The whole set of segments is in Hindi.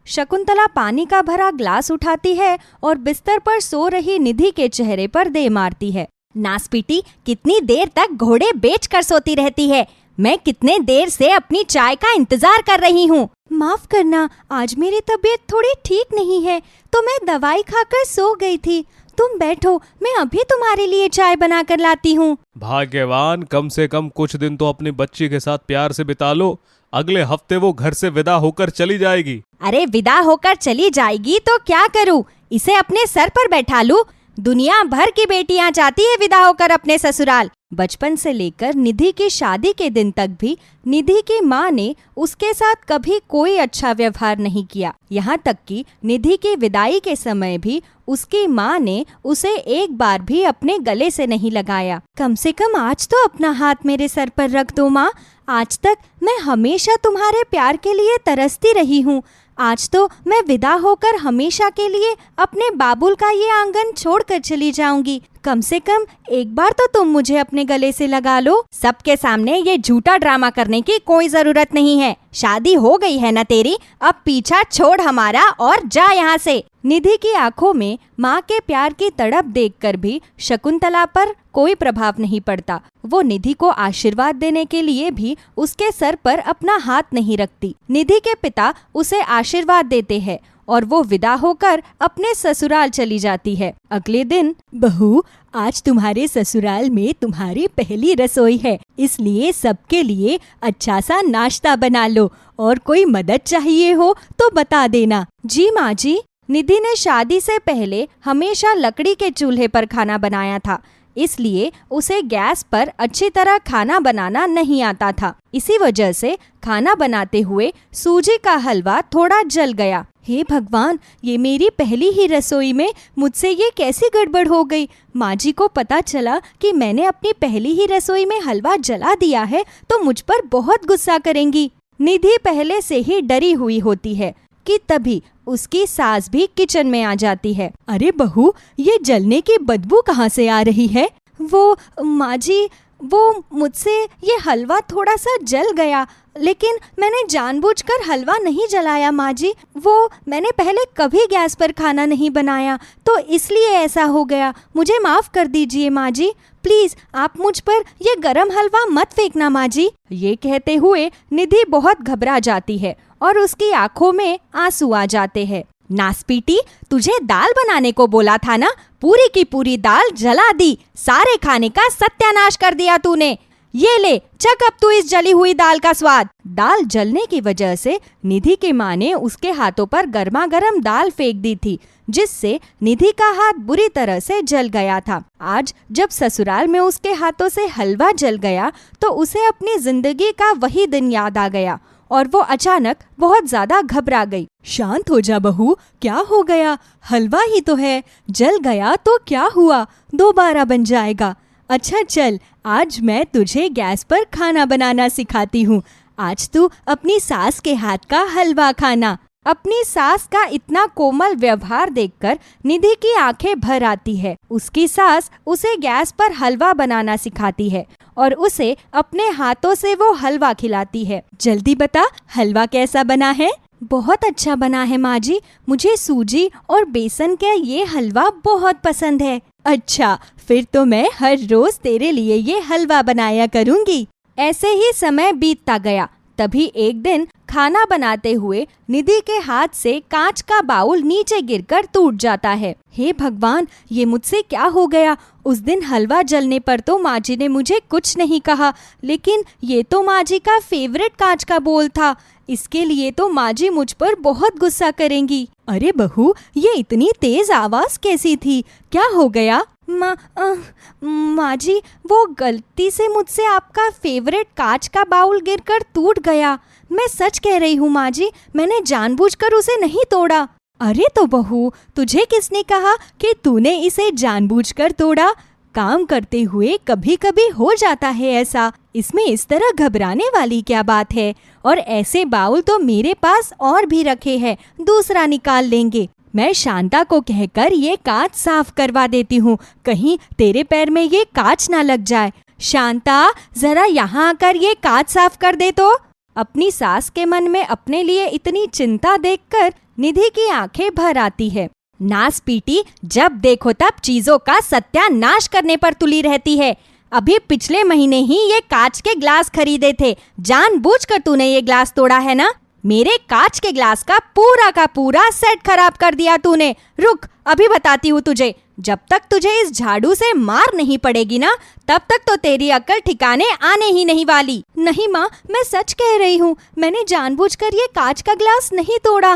शकुंतला पानी का भरा ग्लास उठाती है और बिस्तर पर सो रही निधि के चेहरे पर दे मारती है। नासपीटी, कितनी देर तक घोड़े बेच कर सोती रहती है? मैं कितने देर से अपनी चाय का इंतजार कर रही हूँ। माफ करना, आज मेरी तबीयत थोड़ी ठीक नहीं है तो मैं दवाई खाकर सो गई थी। तुम बैठो, मैं अभी तुम्हारे लिए चाय बना कर लाती हूँ। भाग्यवान, कम से कम कुछ दिन तो अपनी बच्ची के साथ प्यार से बिता लो। अगले हफ्ते वो घर से विदा होकर चली जाएगी। अरे विदा होकर चली जाएगी तो क्या करूँ? इसे अपने सर पर बैठा लूं? दुनिया भर की बेटियां चाहती है विदा होकर अपने ससुराल। बचपन से लेकर निधि की शादी के दिन तक भी निधि की माँ ने उसके साथ कभी कोई अच्छा व्यवहार नहीं किया। यहाँ तक कि निधि की विदाई के समय भी उसकी माँ ने उसे एक बार भी अपने गले से नहीं लगाया। कम से कम आज तो अपना हाथ मेरे सर पर रख दो माँ। आज तक मैं हमेशा तुम्हारे प्यार के लिए तरसती रही हूँ। आज तो मैं विदा होकर हमेशा के लिए अपने बाबुल का ये आंगन छोड़कर चली जाऊंगी। कम से कम एक बार तो तुम मुझे अपने गले से लगा लो। सबके सामने ये झूठा ड्रामा करने की कोई जरूरत नहीं है। शादी हो गई है ना तेरी, अब पीछा छोड़ हमारा और जा यहाँ से। निधि की आंखों में माँ के प्यार की तड़प देखकर भी शकुंतला पर कोई प्रभाव नहीं पड़ता। वो निधि को आशीर्वाद देने के लिए भी उसके सर पर अपना हाथ नहीं रखती। निधि के पिता उसे आशीर्वाद देते हैं और वो विदा होकर अपने ससुराल चली जाती है। अगले दिन, बहू, आज तुम्हारे ससुराल में तुम्हारी पहली रसोई है, इसलिए सबके लिए अच्छा सा नाश्ता बना लो और कोई मदद चाहिए हो तो बता देना। जी माँ जी। निधि ने शादी से पहले हमेशा लकड़ी के चूल्हे पर खाना बनाया था, इसलिए उसे गैस पर अच्छी तरह खाना बनाना नहीं आता था। इसी वजह से खाना बनाते हुए सूजी का हलवा थोड़ा जल गया। हे भगवान, ये मेरी पहली ही रसोई में मुझसे ये कैसी गड़बड़ हो गई? माँ जी को पता चला कि मैंने अपनी पहली ही रसोई में हलवा जला दिया है तो मुझ पर बहुत गुस्सा करेंगी। निधि पहले से ही डरी हुई होती है कि तभी उसकी सास भी किचन में आ जाती है। अरे बहू, ये जलने की बदबू कहाँ से आ रही है? वो माँ जी, वो मुझसे ये हलवा थोड़ा सा जल गया, लेकिन मैंने जानबूझकर हलवा नहीं जलाया माँ जी। वो मैंने पहले कभी गैस पर खाना नहीं बनाया तो इसलिए ऐसा हो गया। मुझे माफ़ कर दीजिए माँ जी। प्लीज़ आप मुझ पर ये गरम हलवा मत फेंकना माँ जी। ये कहते हुए निधि बहुत घबरा जाती है और उसकी आंखों में आंसू आ जाते हैं। नासपीटी, तुझे दाल बनाने को बोला था ना? पूरी की पूरी दाल जला दी। सारे खाने का सत्यानाश कर दिया तूने। ये ले, चख अब तू इस जली हुई दाल का स्वाद। दाल जलने की वजह से निधि की माँ ने उसके हाथों पर गर्मा गर्म दाल फेंक दी थी, जिससे निधि का हाथ बुरी तरह से जल गया था। आज जब ससुराल में उसके हाथों से हलवा जल गया तो उसे अपनी जिंदगी का वही दिन याद आ गया और वो अचानक बहुत ज्यादा घबरा गई। शांत हो जा बहू, क्या हो गया? हलवा ही तो है, जल गया तो क्या हुआ, दोबारा बन जाएगा। अच्छा चल, आज मैं तुझे गैस पर खाना बनाना सिखाती हूँ। आज तू अपनी सास के हाथ का हलवा खाना। अपनी सास का इतना कोमल व्यवहार देखकर निधि की आंखें भर आती है। उसकी सास उसे गैस पर हलवा बनाना सिखाती है और उसे अपने हाथों से वो हलवा खिलाती है। जल्दी बता, हलवा कैसा बना है? बहुत अच्छा बना है माँ जी, मुझे सूजी और बेसन का ये हलवा बहुत पसंद है। अच्छा, फिर तो मैं हर रोज तेरे लिए ये हलवा बनाया करूँगी। ऐसे ही समय बीतता गया। तभी एक दिन खाना बनाते हुए निधि के हाथ से कांच का बाउल नीचे गिरकर टूट जाता है। हे भगवान, ये मुझसे क्या हो गया? उस दिन हलवा जलने पर तो माँ जी ने मुझे कुछ नहीं कहा, लेकिन ये तो माँ जी का फेवरेट कांच का बोल था। इसके लिए तो माँ जी मुझ पर बहुत गुस्सा करेंगी। अरे बहू, ये इतनी तेज आवाज कैसी थी? क्या हो गया? माँ जी, वो गलती से मुझसे आपका फेवरेट कांच का बाउल गिरकर टूट गया। मैं सच कह रही हूँ माँ जी, मैंने जानबूझकर उसे नहीं तोड़ा। अरे तो बहू, तुझे किसने कहा कि तूने इसे जानबूझकर तोड़ा? काम करते हुए कभी कभी हो जाता है ऐसा, इसमें इस तरह घबराने वाली क्या बात है? और ऐसे बाउल तो मेरे पास और भी रखे हैं, दूसरा निकाल लेंगे। मैं शांता को कहकर ये कांच साफ करवा देती हूँ, कहीं तेरे पैर में ये कांच ना लग जाए। शांता, जरा यहाँ आकर ये कांच साफ कर दे तो। अपनी सास के मन में अपने लिए इतनी चिंता देखकर निधि की आंखें भर आती है। नास पीटी, जब देखो तब चीजों का सत्यानाश करने पर तुली रहती है। अभी पिछले महीने ही ये कांच के ग्लास खरीदे थे, जानबूझकर तूने ये ग्लास तोड़ा है ना। मेरे कांच के ग्लास का पूरा सेट खराब कर दिया तूने। रुक, अभी बताती हूँ तुझे। जब तक तुझे इस झाड़ू से मार नहीं पड़ेगी ना, तब तक तो तेरी अक्ल ठिकाने आने ही नहीं वाली। नहीं माँ, मैं सच कह रही हूँ, मैंने जानबूझकर ये कांच का ग्लास नहीं तोड़ा।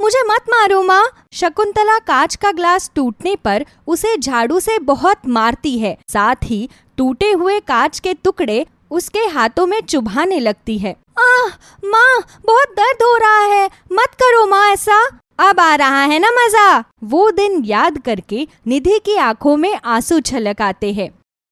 मुझे मत मारो माँ। शकुंतला कांच का ग्लास टूटने पर उसे झाड़ू से बहुत मारती है, साथ ही टूटे हुए कांच के टुकड़े उसके हाथों में चुभाने लगती है। माँ, बहुत दर्द हो रहा है, मत करो माँ ऐसा। अब आ रहा है ना मजा। वो दिन याद करके निधि की आंखों में आंसू छलक आते हैं।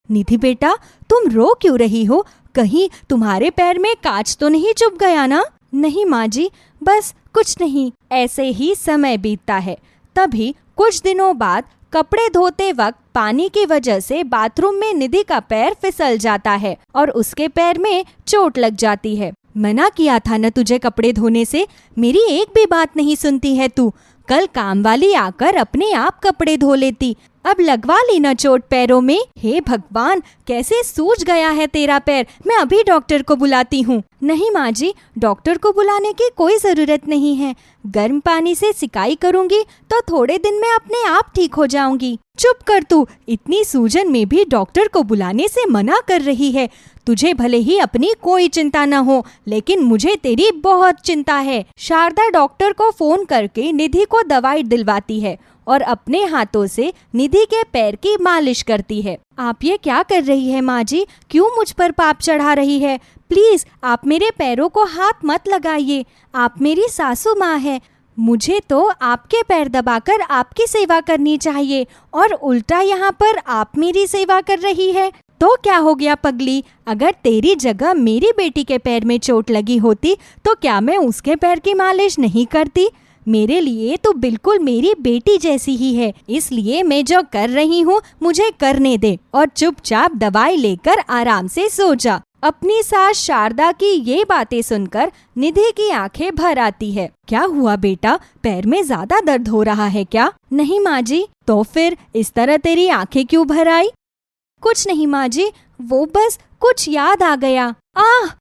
निधि बेटा, तुम रो क्यों रही हो? कहीं तुम्हारे पैर में कांच तो नहीं चुभ गया ना? नहीं माँ जी, बस कुछ नहीं। ऐसे ही समय बीतता है। तभी कुछ दिनों बाद कपड़े धोते वक्त पानी की वजह से बाथरूम में निधि का पैर फिसल जाता है और उसके पैर में चोट लग जाती है। मना किया था न तुझे कपड़े धोने से, मेरी एक भी बात नहीं सुनती है तू। कल काम वाली आकर अपने आप कपड़े धो लेती, अब लगवा ली न चोट पैरों में। हे भगवान, कैसे सूज गया है तेरा पैर। मैं अभी डॉक्टर को बुलाती हूँ। नहीं माँ जी, डॉक्टर को बुलाने की कोई जरूरत नहीं है। गर्म पानी से सिकाई करूँगी तो थोड़े दिन में अपने आप ठीक हो जाऊंगी। चुप कर तू, इतनी सूजन में भी डॉक्टर को बुलाने से मना कर रही है। तुझे भले ही अपनी कोई चिंता न हो, लेकिन मुझे तेरी बहुत चिंता है। शारदा डॉक्टर को फोन करके निधि को दवाई दिलवाती है और अपने हाथों से निधि के पैर की मालिश करती है। आप ये क्या कर रही है माँ जी? क्यों मुझ पर पाप चढ़ा रही है? प्लीज आप मेरे पैरों को हाथ मत लगाइए। आप मेरी सासू माँ है, मुझे तो आपके पैर दबाकर आपकी सेवा करनी चाहिए और उल्टा यहाँ पर आप मेरी सेवा कर रही है। तो क्या हो गया पगली? अगर तेरी जगह मेरी बेटी के पैर में चोट लगी होती तो क्या मैं उसके पैर की मालिश नहीं करती? मेरे लिए तो बिल्कुल मेरी बेटी जैसी ही है, इसलिए मैं जो कर रही हूँ मुझे करने दे और चुपचाप दवाई लेकर आराम से सो जा। अपनी सास शारदा की ये बातें सुनकर निधि की आंखें भर आती है। क्या हुआ बेटा, पैर में ज्यादा दर्द हो रहा है क्या? नहीं माँ जी। तो फिर इस तरह तेरी आंखें क्यों भर आई? कुछ नहीं माँ जी, वो बस कुछ याद आ गया।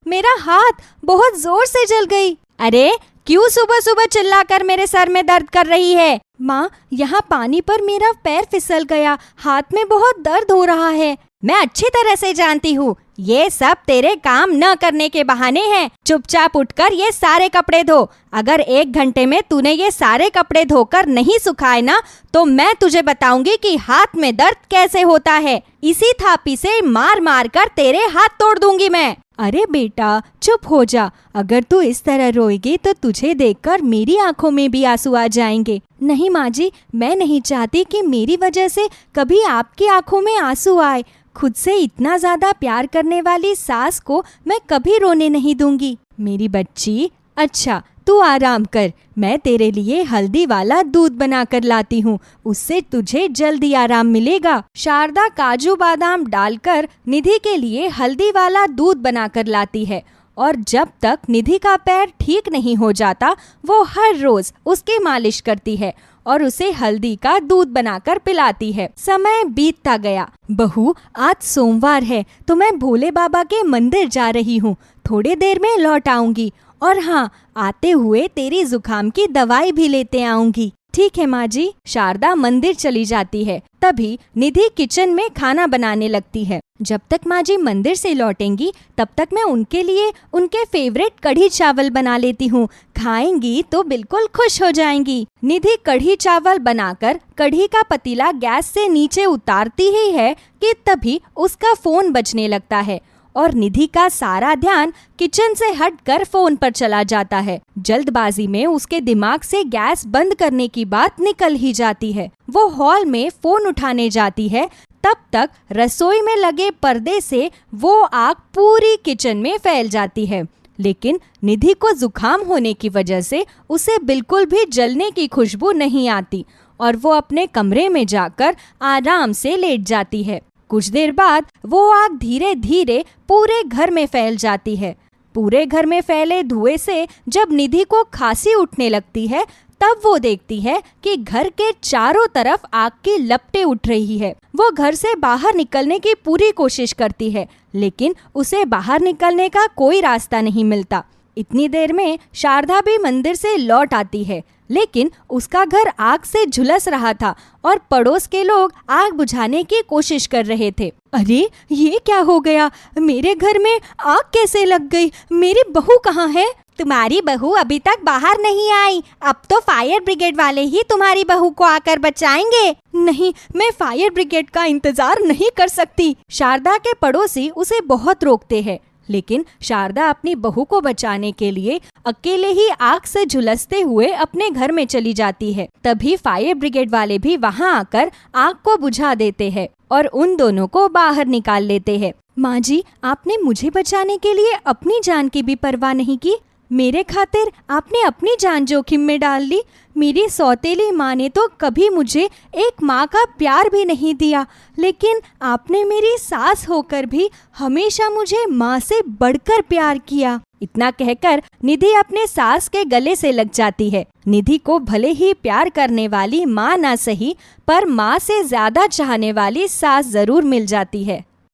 मेरा हाथ बहुत जोर से जल गई। अरे क्यों सुबह सुबह चिल्लाकर मेरे सर में दर्द कर रही है? माँ, यहाँ पानी पर मेरा पैर फिसल गया, हाथ में बहुत दर्द हो रहा है। मैं अच्छी तरह से जानती हूँ, ये सब तेरे काम न करने के बहाने हैं। चुपचाप उठकर ये सारे कपड़े धो। अगर 1 घंटे में तूने ये सारे कपड़े धोकर नहीं सुखाए ना, तो मैं तुझे बताऊंगी कि हाथ में दर्द कैसे होता है। इसी थापी से मार मार कर तेरे हाथ तोड़ दूंगी मैं। अरे बेटा चुप हो जा, अगर तू इस तरह रोएगी तो तुझे देखकर मेरी आंखों में भी आंसू आ जाएंगे। नहीं माँ जी, मैं नहीं चाहती कि मेरी वजह से कभी आपकी आंखों में आंसू आए। खुद से इतना ज्यादा प्यार करने वाली सास को मैं कभी रोने नहीं दूंगी। मेरी बच्ची, अच्छा तू आराम कर, मैं तेरे लिए हल्दी वाला दूध बना कर लाती हूँ, उससे तुझे जल्दी आराम मिलेगा। शारदा काजू बादाम डालकर निधि के लिए हल्दी वाला दूध बना कर लाती है और जब तक निधि का पैर ठीक नहीं हो जाता वो हर रोज उसकी मालिश करती है और उसे हल्दी का दूध बनाकर पिलाती है। समय बीतता गया। बहू, आज सोमवार है तो मैं भोले बाबा के मंदिर जा रही हूँ, थोड़ी देर में लौट आऊंगी। और हाँ, आते हुए तेरी जुकाम की दवाई भी लेते आऊंगी। ठीक है माँ जी। शारदा मंदिर चली जाती है। तभी निधि किचन में खाना बनाने लगती है। जब तक माँ जी मंदिर से लौटेंगी तब तक मैं उनके लिए उनके फेवरेट कढ़ी चावल बना लेती हूँ, खाएंगी तो बिल्कुल खुश हो जाएंगी। निधि कढ़ी चावल बनाकर कढ़ी का पतीला गैस से नीचे उतारती ही है कि तभी उसका फोन बजने लगता है और निधि का सारा ध्यान किचन से हटकर फोन पर चला जाता है। जल्दबाजी में उसके दिमाग से गैस बंद करने की बात निकल ही जाती है। वो हॉल में फोन उठाने जाती है, तब तक रसोई में लगे पर्दे से वो आग पूरी किचन में फैल जाती है। लेकिन निधि को जुकाम होने की वजह से उसे बिल्कुल भी जलने की खुशबू नहीं आती और वो अपने कमरे में जाकर आराम से लेट जाती है। कुछ देर बाद वो आग धीरे धीरे पूरे घर में फैल जाती है। पूरे घर में फैले धुएं से जब निधि को खांसी उठने लगती है, तब वो देखती है कि घर के चारों तरफ आग की लपटें उठ रही है। वो घर से बाहर निकलने की पूरी कोशिश करती है, लेकिन उसे बाहर निकलने का कोई रास्ता नहीं मिलता। इतनी देर में शारदा भी मंदिर से लौट आती है, लेकिन उसका घर आग से झुलस रहा था और पड़ोस के लोग आग बुझाने की कोशिश कर रहे थे। अरे ये क्या हो गया? मेरे घर में आग कैसे लग गई? मेरी बहू कहाँ है? तुम्हारी बहू अभी तक बाहर नहीं आई। अब तो फायर ब्रिगेड वाले ही तुम्हारी बहू को आकर बचाएंगे। नहीं, मैं फायर ब्रिगेड का इंतजार नहीं कर सकती। शारदा के पड़ोसी उसे बहुत रोकते हैं, लेकिन शारदा अपनी बहू को बचाने के लिए अकेले ही आग से झुलसते हुए अपने घर में चली जाती है। तभी फायर ब्रिगेड वाले भी वहां आकर आग को बुझा देते हैं और उन दोनों को बाहर निकाल लेते हैं। माँ जी, आपने मुझे बचाने के लिए अपनी जान की भी परवाह नहीं की। मेरे खातिर आपने अपनी जान जोखिम में डाल ली। मेरी सौतेली माँ ने तो कभी मुझे एक माँ का प्यार भी नहीं दिया, लेकिन आपने मेरी सास होकर भी हमेशा मुझे माँ से बढ़कर प्यार किया। इतना कहकर निधि अपने सास के गले से लग जाती है। निधि को भले ही प्यार करने वाली माँ ना सही, पर माँ से ज्यादा चाहने वाली सास जरूर मिल जाती है।